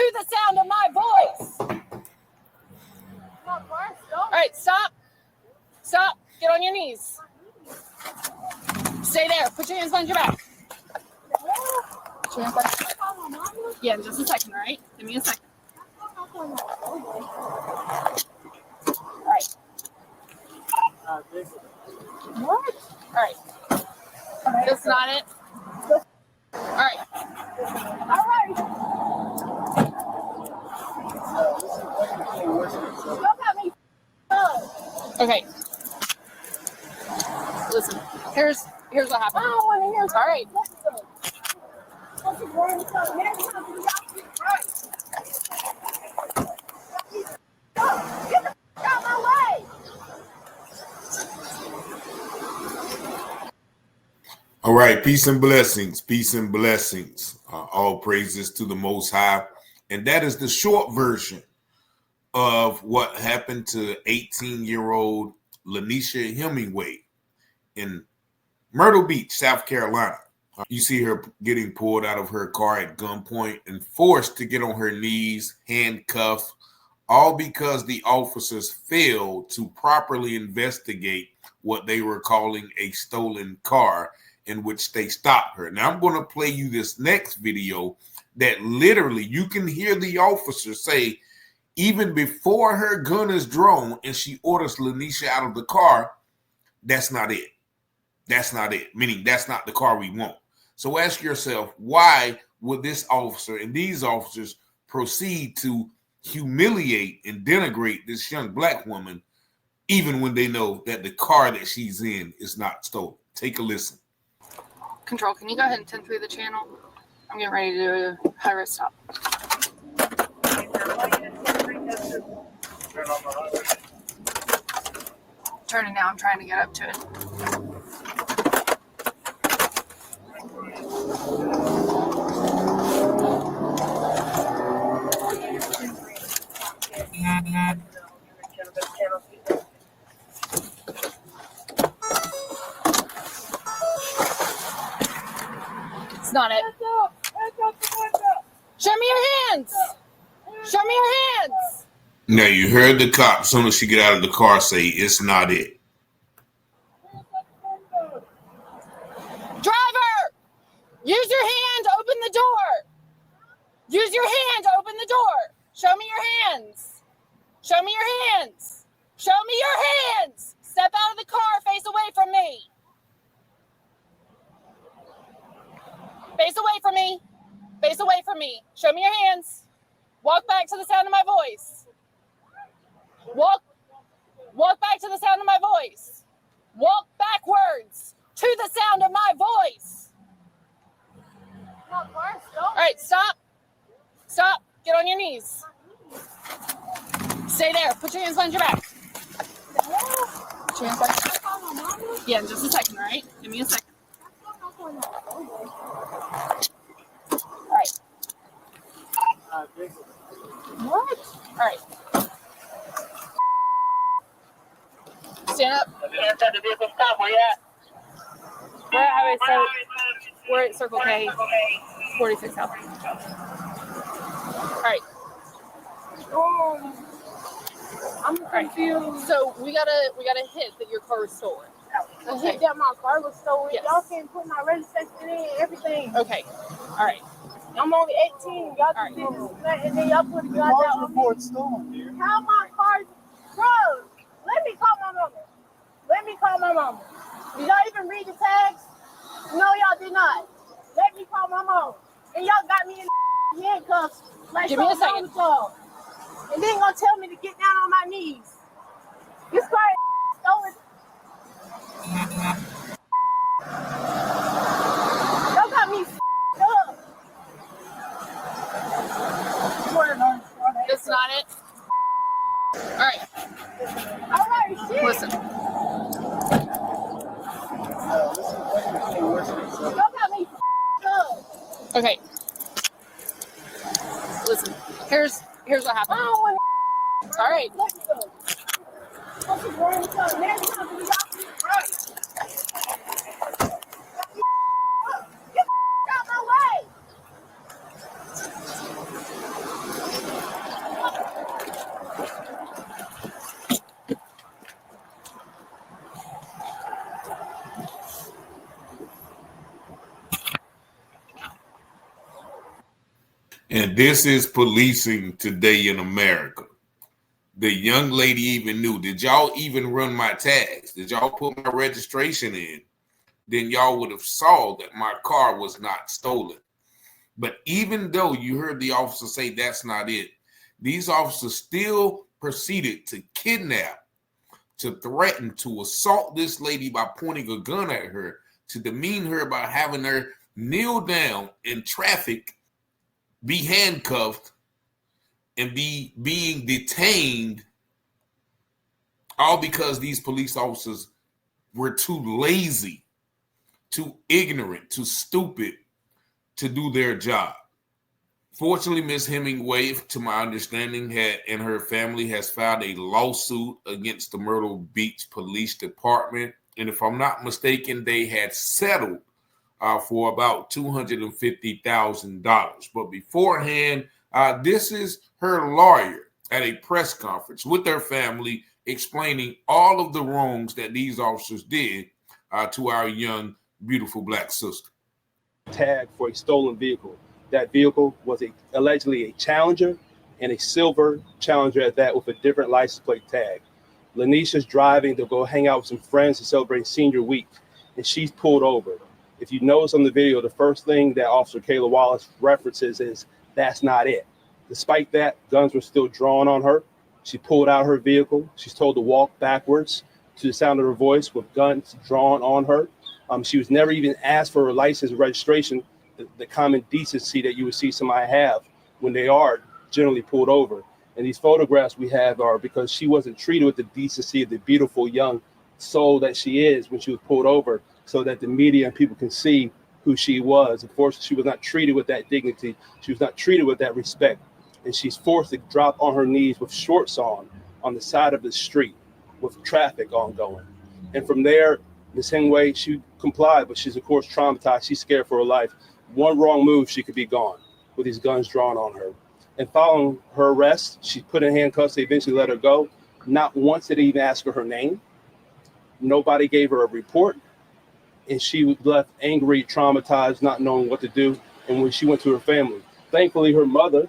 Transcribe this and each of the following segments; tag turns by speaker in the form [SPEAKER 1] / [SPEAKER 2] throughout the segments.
[SPEAKER 1] to the sound of my voice. All right, stop. Stop. Get on your knees. Stay there. Put your hands behind your back. Put your hands behind. Yeah, in just a second, all right? Give me a second. All right. What? All right. That's not it. All right. All right. Look at me. Okay. Listen. Here's what happened. I don't want to hear. All right. Get the out of my way.
[SPEAKER 2] All right, peace and blessings, peace and blessings. All praises to the Most High. And that is the short version of what happened to 18-year-old La'Nisha Hemmingway in Myrtle Beach, South Carolina. You see her getting pulled out of her car at gunpoint and forced to get on her knees, handcuffed, all because the officers failed to properly investigate what they were calling a stolen car, in which they stopped her. Now I'm going to play you this next video that literally you can hear the officer say, even before her gun is drawn and she orders La'Nisha out of the car, that's not it. That's not it. Meaning that's not the car we want. So ask yourself, why would this officer and these officers proceed to humiliate and denigrate this young black woman, even when they know that the car that she's in is not stolen? Take a listen.
[SPEAKER 1] Control, can you go ahead and 10-3 the channel? I'm getting ready to do a high-risk stop. Turning now, I'm trying to get up to it. It's not it. Show me your hands. Show me your hands.
[SPEAKER 2] Now you heard the cop, as soon as she get out of the car, say it's not it.
[SPEAKER 1] Driver, use your hand to open the door. Use your hand to open the door. Show me your hands. Show me your hands. Show me your hands. Step out of the car, face away from me. Face away from me. Face away from me. Show me your hands. Walk back to the sound of my voice. Walk back to the sound of my voice. Walk backwards to the sound of my voice. All right, stop. Stop. Get on your knees. Stay there. Put your hands behind your back. Put your hands behind your back. Yeah, in just a second, all right? Give me a second. All right. What? All right. Stand up.
[SPEAKER 3] Inside the vehicle, stop. Where you at?
[SPEAKER 1] We're at Circle K, 46 South. All right. I'm confused. So we got a hit that your car was stolen.
[SPEAKER 4] The hit that my car was stolen.
[SPEAKER 1] Yes.
[SPEAKER 4] Y'all can put my registration in and everything.
[SPEAKER 1] Okay. All right.
[SPEAKER 4] I'm only 18. Y'all can do this, and then y'all put a gun down on me.
[SPEAKER 3] stolen.
[SPEAKER 4] How my car, bro? Let me call my mama. Let me call my mama. Did y'all even read the tags? No, y'all did not. Let me call my mama. And y'all got me in handcuffs. Like
[SPEAKER 1] Give me a second.
[SPEAKER 4] And then gonna tell me to get down on my knees. This car is stolen. Y'all got me up.
[SPEAKER 1] That's not it. All right.
[SPEAKER 4] All right, shit.
[SPEAKER 1] Listen.
[SPEAKER 4] Y'all got me up.
[SPEAKER 1] Okay. Listen. Here's what
[SPEAKER 4] I
[SPEAKER 1] happened.
[SPEAKER 4] don't want
[SPEAKER 1] All right.
[SPEAKER 4] to let me go. What's the wrong with y'all? Man, y'all do y'all right. Get out my way.
[SPEAKER 2] And this is policing today in America. The young lady even knew, did y'all even run my tags? Did y'all put my registration in? Then y'all would have saw that my car was not stolen. But even though you heard the officer say that's not it, these officers still proceeded to kidnap, to threaten, to assault this lady by pointing a gun at her, to demean her by having her kneel down in traffic, be handcuffed, and be being detained, all because these police officers were too lazy, too ignorant, too stupid to do their job. Fortunately, Ms. Hemmingway, to my understanding, and her family has filed a lawsuit against the Myrtle Beach Police Department. And if I'm not mistaken, they had settled for about $250,000. But beforehand, this is her lawyer at a press conference with their family explaining all of the wrongs that these officers did to our young, beautiful black sister.
[SPEAKER 5] Tag for a stolen vehicle. That vehicle was allegedly a Challenger, and a silver Challenger at that, with a different license plate tag. La'Nisha's driving to go hang out with some friends to celebrate senior week, and she's pulled over. If you notice on the video, the first thing that Officer Kayla Wallace references is, "That's not it." Despite that, guns were still drawn on her. She pulled out her vehicle. She's told to walk backwards to the sound of her voice with guns drawn on her. She was never even asked for her license and registration, the common decency that you would see somebody have when they are generally pulled over. And these photographs we have are because she wasn't treated with the decency of the beautiful young soul that she is when she was pulled over, so that the media and people can see who she was. Of course, she was not treated with that dignity. She was not treated with that respect. And she's forced to drop on her knees with shorts on the side of the street with traffic ongoing. And from there, Ms. Hemmingway, she complied, but she's of course traumatized. She's scared for her life. One wrong move, she could be gone with these guns drawn on her. And following her arrest, she put in handcuffs. They eventually let her go. Not once did they even ask her name. Nobody gave her a report. And she was left angry, traumatized, not knowing what to do. And when she went to her family, thankfully her mother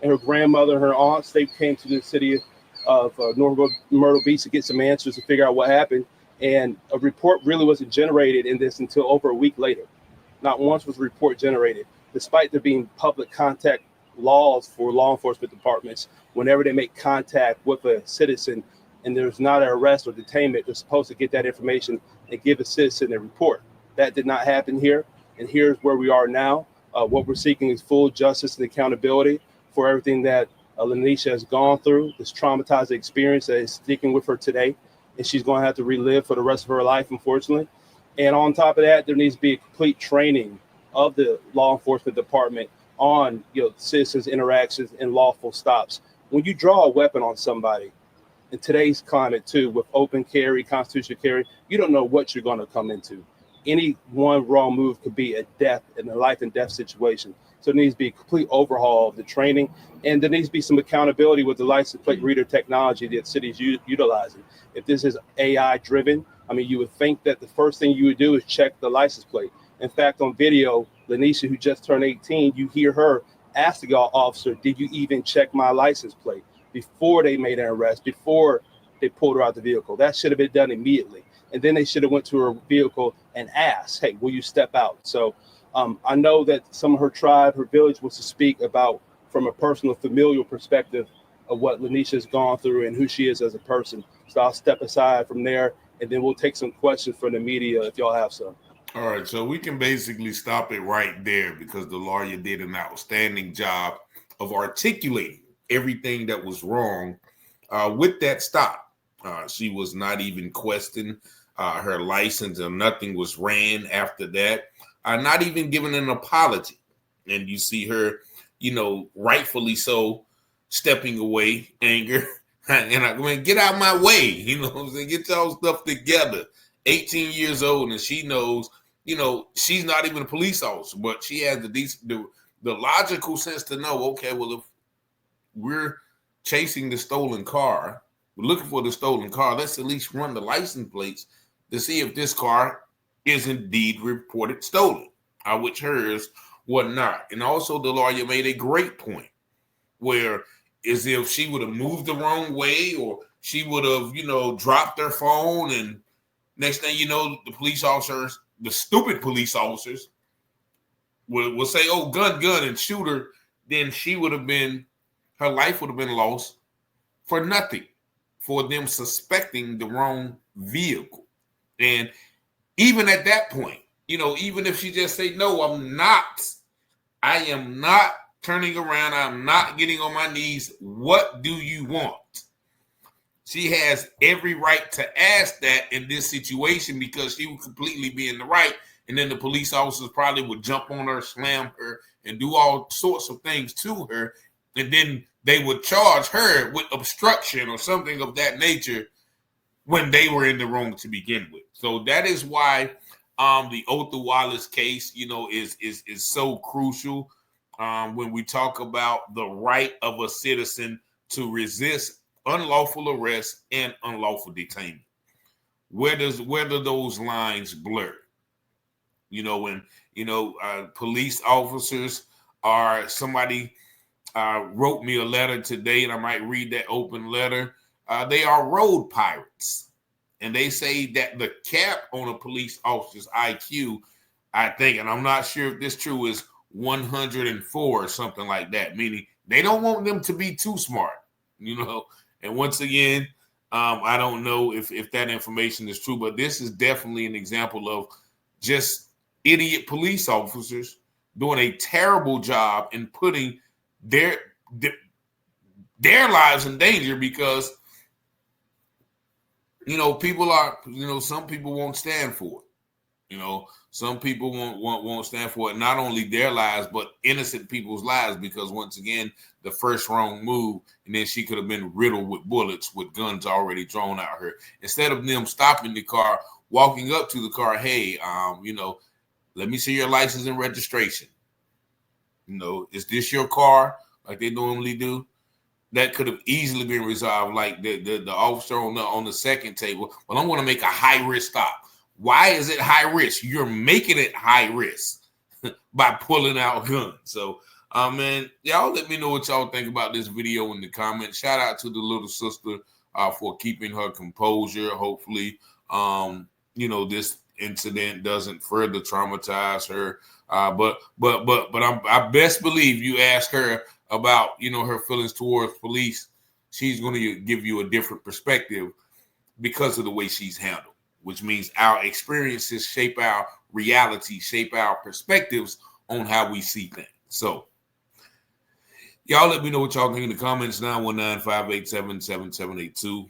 [SPEAKER 5] and her grandmother and her aunts, they came to the city of North Myrtle Beach to get some answers to figure out what happened. And a report really wasn't generated in this until over a week later. Not once was a report generated, despite there being public contact laws for law enforcement departments. Whenever they make contact with a citizen and there's not an arrest or detainment, they're supposed to get that information and give a citizen a report. That did not happen here. And here's where we are now. What we're seeking is full justice and accountability for everything that La'Nisha has gone through, this traumatizing experience that is sticking with her today. And she's going to have to relive for the rest of her life, unfortunately. And on top of that, there needs to be a complete training of the law enforcement department on citizens' interactions and lawful stops. When you draw a weapon on somebody, in today's climate too, with open carry, constitutional carry, you don't know what you're going to come into. Any one wrong move could be a death, and a life and death situation. So there needs to be a complete overhaul of the training, and there needs to be some accountability with the license plate reader technology that the city is utilizing. If this is AI driven, I mean, you would think that the first thing you would do is check the license plate. In fact, on video, La'Nisha, who just turned 18, you hear her ask the officer, "Did you even check my license plate?" before they made an arrest, before they pulled her out the vehicle. That should have been done immediately. And then they should have went to her vehicle and asked, "Hey, will you step out?" So I know that some of her tribe, her village, was to speak about from a personal, familial perspective of what La'Nisha has gone through and who she is as a person. So I'll step aside from there, and then we'll take some questions from the media if y'all have some.
[SPEAKER 2] All right, so we can basically stop it right there because the lawyer did an outstanding job of articulating everything that was wrong with that stop. She was not even questioned. Her license or nothing was ran after that. Not even given an apology. And you see her, rightfully so, stepping away, anger. And I mean, get out of my way. You know what I'm saying? Get y'all stuff together. 18 years old, and she knows, she's not even a police officer, but she has the logical sense to know, okay, well, if we're chasing the stolen car, we're looking for the stolen car, let's at least run the license plates to see if this car is indeed reported stolen, which hers whatnot. And also the lawyer made a great point where is if she would have moved the wrong way or she would have, dropped her phone, and next thing you know, the police officers, the stupid police officers will say, oh, gun, and shoot her, then her life would have been lost for nothing, for them suspecting the wrong vehicle. And even at that point, even if she just say, no, I am not turning around, I'm not getting on my knees, what do you want? She has every right to ask that in this situation because she would completely be in the right. And then the police officers probably would jump on her, slam her, and do all sorts of things to her. And then they would charge her with obstruction or something of that nature when they were in the wrong to begin with. So that is why the Otha Wallace case, is so crucial when we talk about the right of a citizen to resist unlawful arrest and unlawful detainment. Where do those lines blur? When police officers somebody wrote me a letter today, and I might read that open letter. They are road pirates, and they say that the cap on a police officer's IQ, I think, and I'm not sure if this is true, is 104 or something like that. Meaning they don't want them to be too smart, And once again, I don't know if that information is true, but this is definitely an example of just idiot police officers doing a terrible job in putting their lives in danger because, people are, some people won't stand for it. Some people won't stand for it, not only their lives, but innocent people's lives, because once again, the first wrong move, and then she could have been riddled with bullets with guns already drawn out her. Instead of them stopping the car, walking up to the car, hey, let me see your license and registration. Is this your car? Like they normally do. That could have easily been resolved. Like the officer on the second table. Well, I'm going to make a high risk stop. Why is it high risk? You're making it high risk by pulling out guns. So, man, y'all let me know what y'all think about this video in the comments. Shout out to the little sister for keeping her composure. Hopefully, this incident doesn't further traumatize her. But I best believe you ask her about, her feelings towards police. She's going to give you a different perspective because of the way she's handled, which means our experiences shape our reality, shape our perspectives on how we see things. So y'all let me know what y'all think in the comments. 919-587-7782.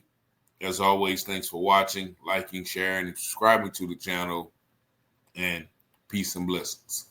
[SPEAKER 2] As always, thanks for watching, liking, sharing, and subscribing to the channel. And peace and blessings.